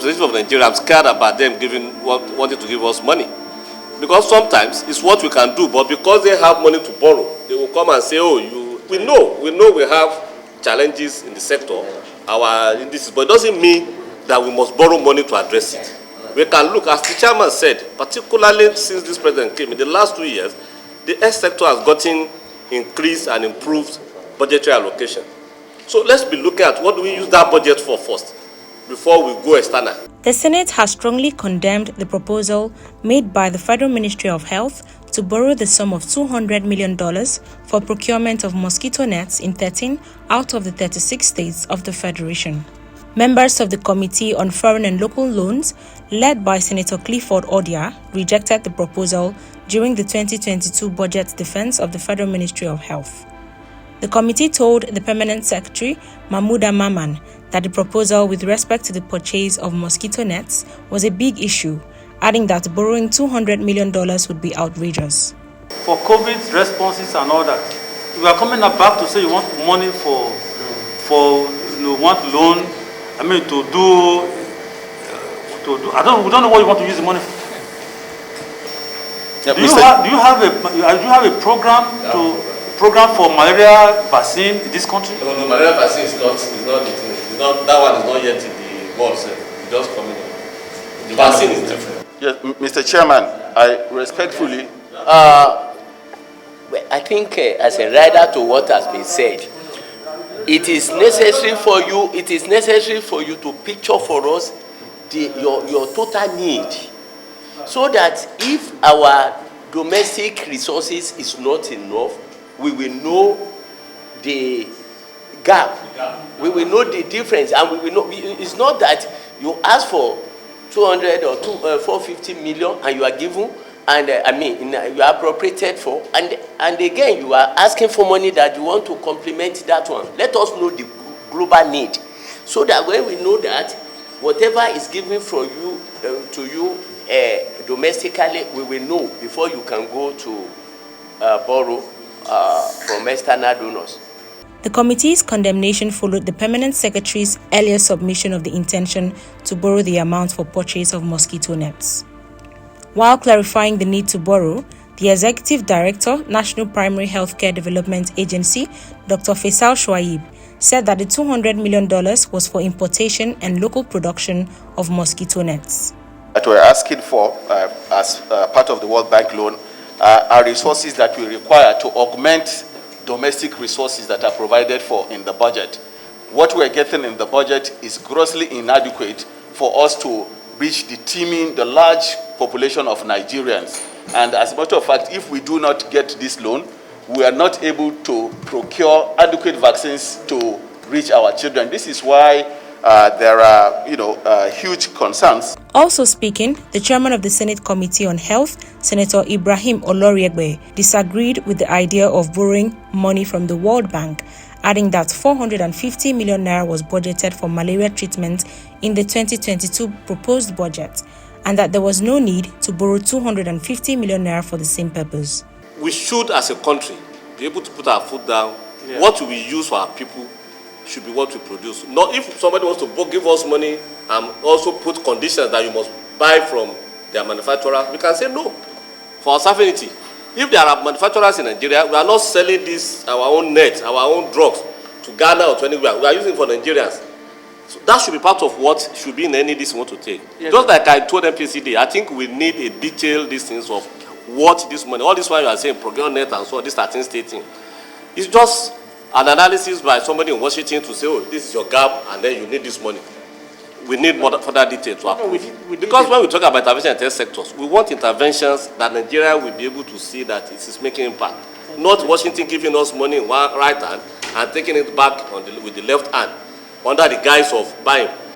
representative of Nigeria, I'm scared about them wanting to give us money. Because sometimes it's what we can do, but because they have money to borrow, they will come and say, oh, we know we have challenges in the sector, our indices, but it doesn't mean that we must borrow money to address it. We can look, as the chairman said, particularly since this president came, in the last 2 years, the health sector has gotten increased and improved budgetary allocation. So let's be looking at what do we use that budget for first, before we go external. The Senate has strongly condemned the proposal made by the Federal Ministry of Health to borrow the sum of $200 million for procurement of mosquito nets in 13 out of the 36 states of the Federation. Members of the Committee on Foreign and Local Loans, led by Senator Clifford Odia, rejected the proposal during the 2022 budget defense of the Federal Ministry of Health. The committee told the Permanent Secretary, Mahmouda Maman, that the proposal with respect to the purchase of mosquito nets was a big issue, adding that borrowing $200 million would be outrageous. For COVID responses and all that, you are coming back to say you want money for want loan. I mean to do. We don't know what you want to use the money for. Yeah, do you have a program for malaria vaccine in this country? No, malaria vaccine is not the thing. That one is not yet in the board. It's just coming in. The vaccine is different. Yes, Mr. Chairman, I respectfully. I think as a rider to what has been said, it is necessary for you. It is necessary for you to picture for us your total need, so that if our domestic resources is not enough, we will know the gap. We will know the difference, and we will know. It's not that you ask for 200 or 450 million and you are given, and you are appropriated for, and again you are asking for money that you want to complement that one. Let us know the global need, so that when we know that whatever is given from you to you domestically, we will know before you can go to borrow from external donors. The committee's condemnation followed the Permanent Secretary's earlier submission of the intention to borrow the amount for purchase of mosquito nets. While clarifying the need to borrow, the Executive Director, National Primary Healthcare Development Agency, Dr. Faisal Shuaib, said that the $200 million was for importation and local production of mosquito nets. That we're asking for as part of the World Bank loan are resources that we require to augment domestic resources that are provided for in the budget. What we're getting in the budget is grossly inadequate for us to reach the large population of Nigerians. And as a matter of fact, if we do not get this loan, we are not able to procure adequate vaccines to reach our children. This is why there are, huge concerns. Also speaking, the chairman of the Senate Committee on Health, Senator Ibrahim Oloriegbe, disagreed with the idea of borrowing money from the World Bank, adding that 450 million naira was budgeted for malaria treatment in the 2022 proposed budget, and that there was no need to borrow 250 million naira for the same purpose. We should, as a country, be able to put our foot down. Yeah. What we use for our people should be what we produce. Not if somebody wants to give us money and also put conditions that you must buy from their manufacturer, we can say no. For our sovereignty, if there are manufacturers in Nigeria, we are not selling our own nets, our own drugs to Ghana or to anywhere. We are using for Nigerians. So that should be part of what should be in any list we want to take. Yes. Just like I told MPCD, I think we need a detailed listings of what this money, all this while you are saying procurement and so on, this 13 stating. It's just an analysis by somebody in Washington to say, oh, this is your gap, and then you need this money. We need more further detail to approve. Because when we talk about intervention in health sectors, we want interventions that Nigeria will be able to see that it is making impact. Not Washington giving us money in one right hand and taking it back with the left hand under the guise of buying.